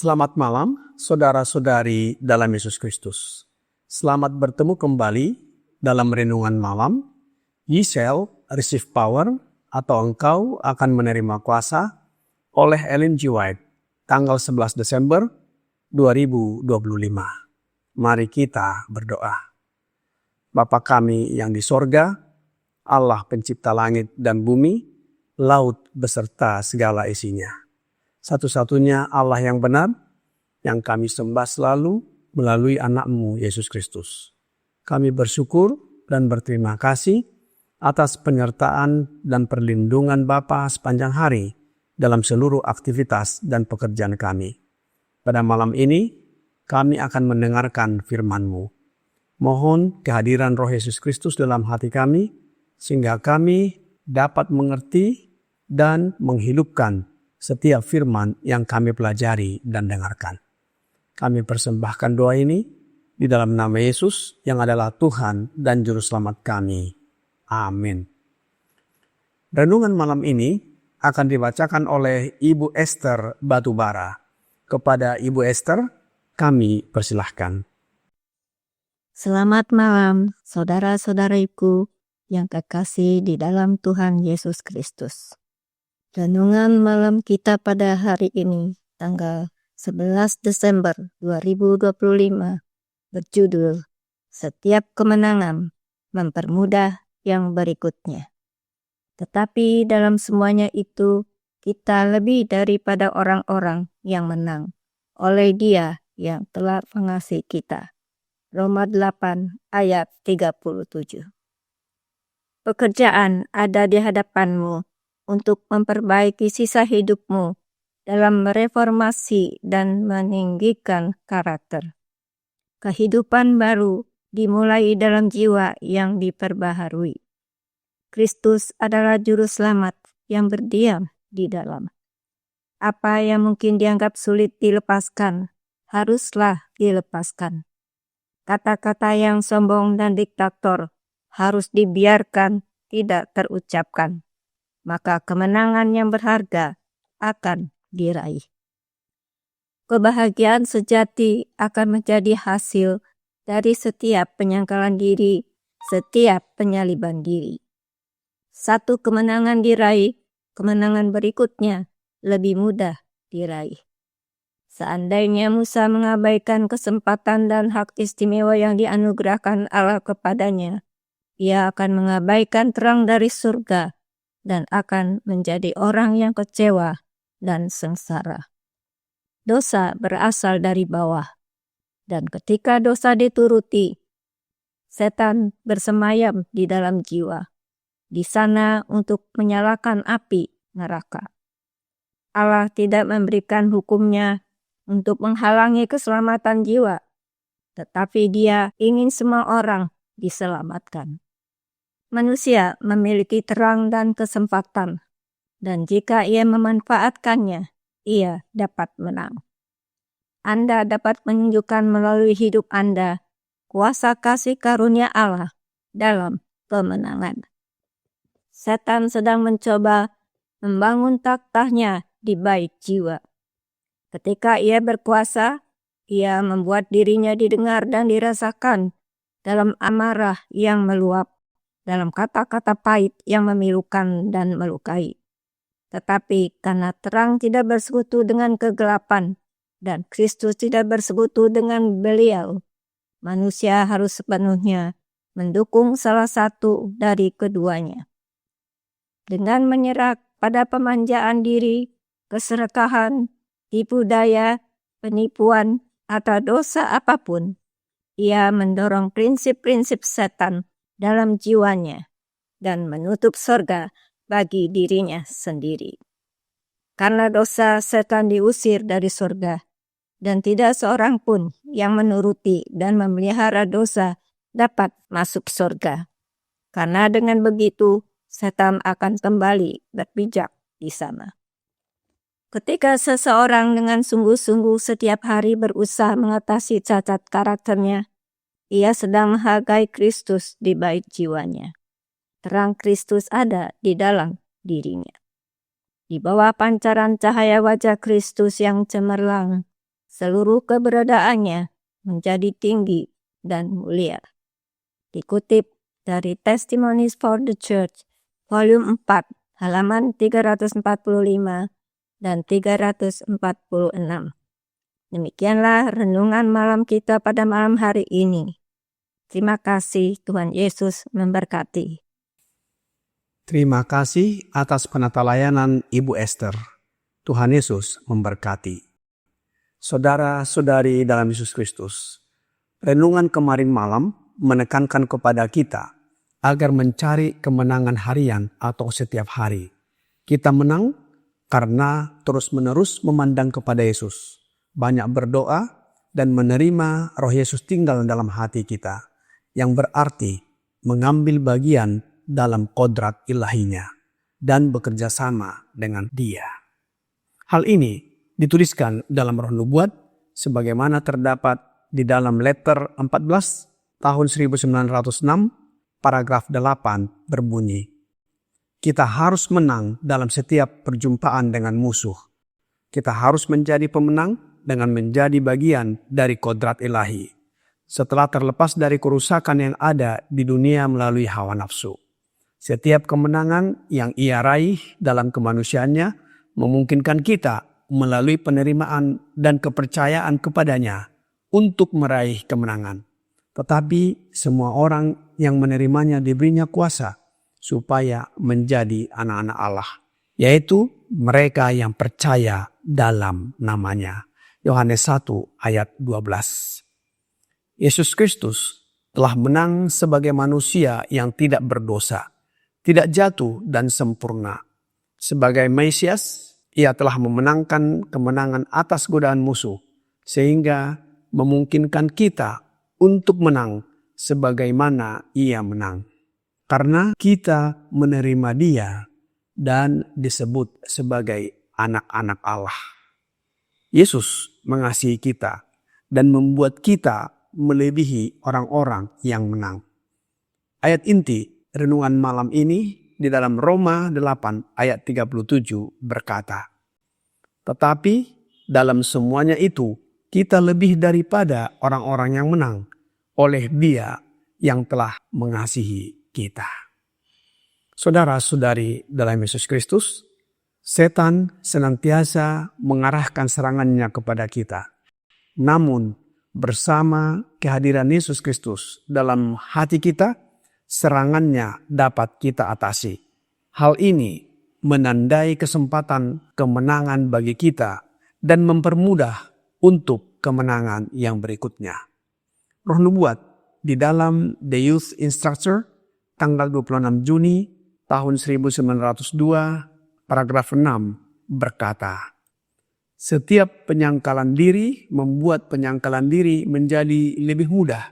Selamat malam, saudara-saudari dalam Yesus Kristus. Selamat bertemu kembali dalam renungan malam. Ye shall receive power, atau engkau akan menerima kuasa, oleh Ellen G. White, tanggal 11 Desember 2025. Mari kita berdoa. Bapa kami yang di sorga, Allah pencipta langit dan bumi, laut beserta segala isinya. Satu-satunya Allah yang benar, yang kami sembah selalu melalui anak-Mu Yesus Kristus. Kami bersyukur dan berterima kasih atas penyertaan dan perlindungan Bapa sepanjang hari dalam seluruh aktivitas dan pekerjaan kami. Pada malam ini, kami akan mendengarkan firman-Mu. Mohon kehadiran Roh Yesus Kristus dalam hati kami, sehingga kami dapat mengerti dan menghidupkan setiap firman yang kami pelajari dan dengarkan. Kami persembahkan doa ini di dalam nama Yesus yang adalah Tuhan dan Juru Selamat kami. Amin. Renungan malam ini akan dibacakan oleh Ibu Esther Batubara. Kepada Ibu Esther, kami persilahkan. Selamat malam, saudara-saudariku yang kekasih di dalam Tuhan Yesus Kristus. Renungan malam kita pada hari ini, tanggal 11 Desember 2025, berjudul Setiap Kemenangan Mempermudah yang Berikutnya. Tetapi dalam semuanya itu, kita lebih daripada orang-orang yang menang oleh Dia yang telah mengasihi kita. Roma 8 ayat 37. Pekerjaan ada di hadapanmu untuk memperbaiki sisa hidupmu dalam mereformasi dan meninggikan karakter. Kehidupan baru dimulai dalam jiwa yang diperbaharui. Kristus adalah Juru Selamat yang berdiam di dalam. Apa yang mungkin dianggap sulit dilepaskan, haruslah dilepaskan. Kata-kata yang sombong dan diktator harus dibiarkan tidak terucapkan. Maka kemenangan yang berharga akan diraih. Kebahagiaan sejati akan menjadi hasil dari setiap penyangkalan diri, setiap penyaliban diri. Satu kemenangan diraih, kemenangan berikutnya lebih mudah diraih. Seandainya Musa mengabaikan kesempatan dan hak istimewa yang dianugerahkan Allah kepadanya, ia akan mengabaikan terang dari surga dan akan menjadi orang yang kecewa dan sengsara. Dosa berasal dari bawah, dan ketika dosa dituruti, setan bersemayam di dalam jiwa, di sana untuk menyalakan api neraka. Allah tidak memberikan hukumnya untuk menghalangi keselamatan jiwa, tetapi Dia ingin semua orang diselamatkan. Manusia memiliki terang dan kesempatan, dan jika ia memanfaatkannya, ia dapat menang. Anda dapat menunjukkan melalui hidup Anda kuasa kasih karunia Allah dalam kemenangan. Setan sedang mencoba membangun taktahnya di bait jiwa. Ketika ia berkuasa, ia membuat dirinya didengar dan dirasakan dalam amarah yang meluap, dalam kata-kata pahit yang memilukan dan melukai. Tetapi karena terang tidak bersekutu dengan kegelapan, dan Kristus tidak bersekutu dengan beliau, manusia harus sepenuhnya mendukung salah satu dari keduanya. Dengan menyerah pada pemanjaan diri, keserakahan, tipu daya, penipuan, atau dosa apapun, ia mendorong prinsip-prinsip setan dalam jiwanya dan menutup surga bagi dirinya sendiri. Karena dosa, setan diusir dari surga, dan tidak seorang pun yang menuruti dan memelihara dosa dapat masuk surga. Karena dengan begitu, setan akan kembali berpijak di sana. Ketika seseorang dengan sungguh-sungguh setiap hari berusaha mengatasi cacat karakternya, ia sedang menghargai Kristus di bait jiwanya. Terang Kristus ada di dalam dirinya. Di bawah pancaran cahaya wajah Kristus yang cemerlang, seluruh keberadaannya menjadi tinggi dan mulia. Dikutip dari Testimonies for the Church, volume 4, halaman 345 dan 346. Demikianlah renungan malam kita pada malam hari ini. Terima kasih, Tuhan Yesus memberkati. Terima kasih atas penata layanan Ibu Esther. Tuhan Yesus memberkati. Saudara-saudari dalam Yesus Kristus, renungan kemarin malam menekankan kepada kita agar mencari kemenangan harian atau setiap hari. Kita menang karena terus-menerus memandang kepada Yesus, banyak berdoa dan menerima Roh Yesus tinggal dalam hati kita, yang berarti mengambil bagian dalam kodrat ilahinya dan bekerja sama dengan Dia. Hal ini dituliskan dalam Roh Nubuat sebagaimana terdapat di dalam letter 14 tahun 1906 paragraf 8 berbunyi, kita harus menang dalam setiap perjumpaan dengan musuh. Kita harus menjadi pemenang dengan menjadi bagian dari kodrat ilahi, setelah terlepas dari kerusakan yang ada di dunia melalui hawa nafsu. Setiap kemenangan yang Ia raih dalam kemanusiaannya memungkinkan kita melalui penerimaan dan kepercayaan kepadanya untuk meraih kemenangan. Tetapi semua orang yang menerimanya diberinya kuasa supaya menjadi anak-anak Allah, yaitu mereka yang percaya dalam namanya. Yohanes 1 ayat 12. Yesus Kristus telah menang sebagai manusia yang tidak berdosa, tidak jatuh dan sempurna. Sebagai Mesias, Ia telah memenangkan kemenangan atas godaan musuh, sehingga memungkinkan kita untuk menang sebagaimana Ia menang. Karena kita menerima Dia dan disebut sebagai anak-anak Allah. Yesus mengasihi kita dan membuat kita melebihi orang-orang yang menang. Ayat inti renungan malam ini di dalam Roma 8 ayat 37 berkata, tetapi dalam semuanya itu kita lebih daripada orang-orang yang menang oleh Dia yang telah mengasihi kita. Saudara-saudari dalam Yesus Kristus, setan senantiasa mengarahkan serangannya kepada kita. Namun bersama kehadiran Yesus Kristus dalam hati kita, serangannya dapat kita atasi. Hal ini menandai kesempatan kemenangan bagi kita dan mempermudah untuk kemenangan yang berikutnya. Roh Nubuat di dalam The Youth Instructor tanggal 26 Juni tahun 1902 paragraf 6 berkata, setiap penyangkalan diri membuat penyangkalan diri menjadi lebih mudah.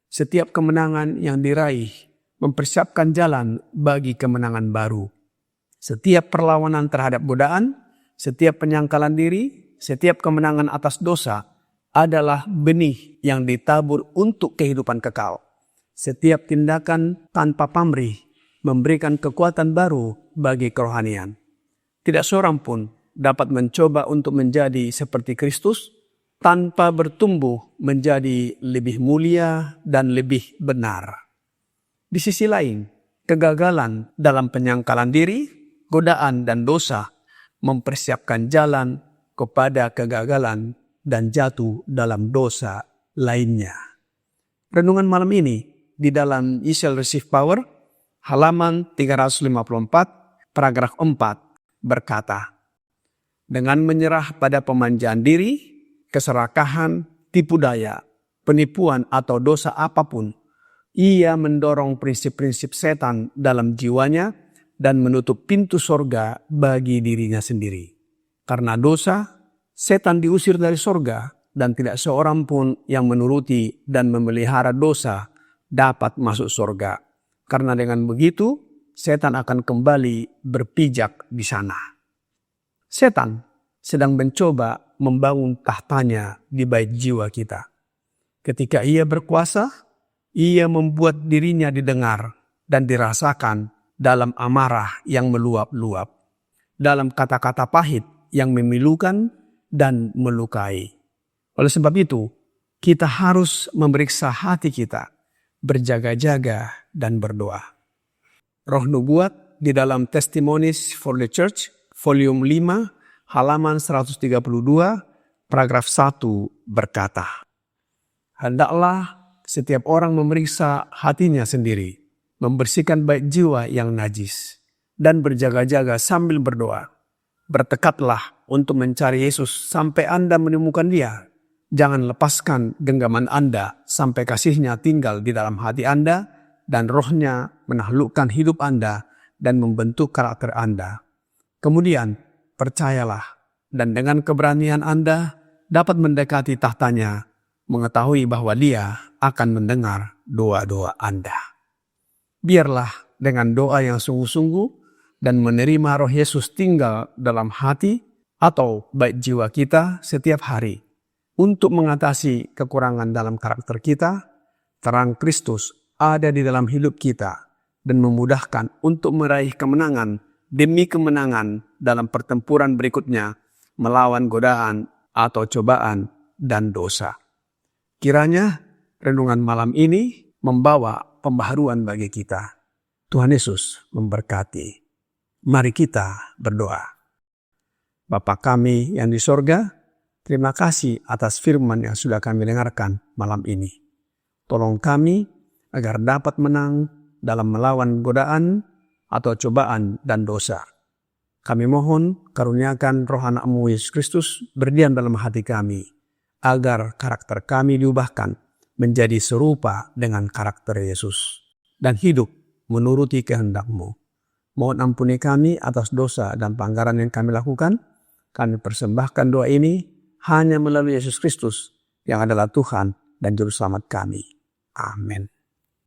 Setiap kemenangan yang diraih mempersiapkan jalan bagi kemenangan baru. Setiap perlawanan terhadap godaan, setiap penyangkalan diri, setiap kemenangan atas dosa adalah benih yang ditabur untuk kehidupan kekal. Setiap tindakan tanpa pamrih memberikan kekuatan baru bagi kerohanian. Tidak seorang pun dapat mencoba untuk menjadi seperti Kristus tanpa bertumbuh menjadi lebih mulia dan lebih benar. Di sisi lain, kegagalan dalam penyangkalan diri, godaan dan dosa mempersiapkan jalan kepada kegagalan dan jatuh dalam dosa lainnya. Renungan malam ini di dalam You Shall Receive Power, halaman 354, paragraf 4 berkata, dengan menyerah pada pemanjaan diri, keserakahan, tipu daya, penipuan atau dosa apapun, ia mendorong prinsip-prinsip setan dalam jiwanya dan menutup pintu sorga bagi dirinya sendiri. Karena dosa, setan diusir dari sorga dan tidak seorang pun yang menuruti dan memelihara dosa dapat masuk sorga. Karena dengan begitu, setan akan kembali berpijak di sana. Setan sedang mencoba membangun tahtanya di bait jiwa kita. Ketika ia berkuasa, ia membuat dirinya didengar dan dirasakan dalam amarah yang meluap-luap, dalam kata-kata pahit yang memilukan dan melukai. Oleh sebab itu, kita harus memeriksa hati kita, berjaga-jaga dan berdoa. Roh Nubuat di dalam Testimonies for the Church, volume 5, halaman 132, paragraf 1 berkata, hendaklah setiap orang memeriksa hatinya sendiri, membersihkan bait jiwa yang najis, dan berjaga-jaga sambil berdoa. Bertekadlah untuk mencari Yesus sampai Anda menemukan Dia. Jangan lepaskan genggaman Anda sampai kasih-Nya tinggal di dalam hati Anda dan Roh-Nya menaklukkan hidup Anda dan membentuk karakter Anda. Kemudian percayalah dan dengan keberanian Anda dapat mendekati tahtanya, mengetahui bahwa Dia akan mendengar doa-doa Anda. Biarlah dengan doa yang sungguh-sungguh dan menerima Roh Yesus tinggal dalam hati atau bait jiwa kita setiap hari untuk mengatasi kekurangan dalam karakter kita, terang Kristus ada di dalam hidup kita dan memudahkan untuk meraih kemenangan demi kemenangan dalam pertempuran berikutnya melawan godaan atau cobaan dan dosa. Kiranya renungan malam ini membawa pembaharuan bagi kita. Tuhan Yesus memberkati. Mari kita berdoa. Bapa kami yang di sorga, terima kasih atas firman yang sudah kami dengarkan malam ini. Tolong kami agar dapat menang dalam melawan godaan atau cobaan dan dosa. Kami mohon karuniakan Roh Anak-Mu Yesus Kristus berdiam dalam hati kami, agar karakter kami diubahkan menjadi serupa dengan karakter Yesus dan hidup menuruti kehendak-Mu. Mohon ampuni kami atas dosa dan pelanggaran yang kami lakukan. Kami persembahkan doa ini hanya melalui Yesus Kristus yang adalah Tuhan dan Juru Selamat kami. Amin.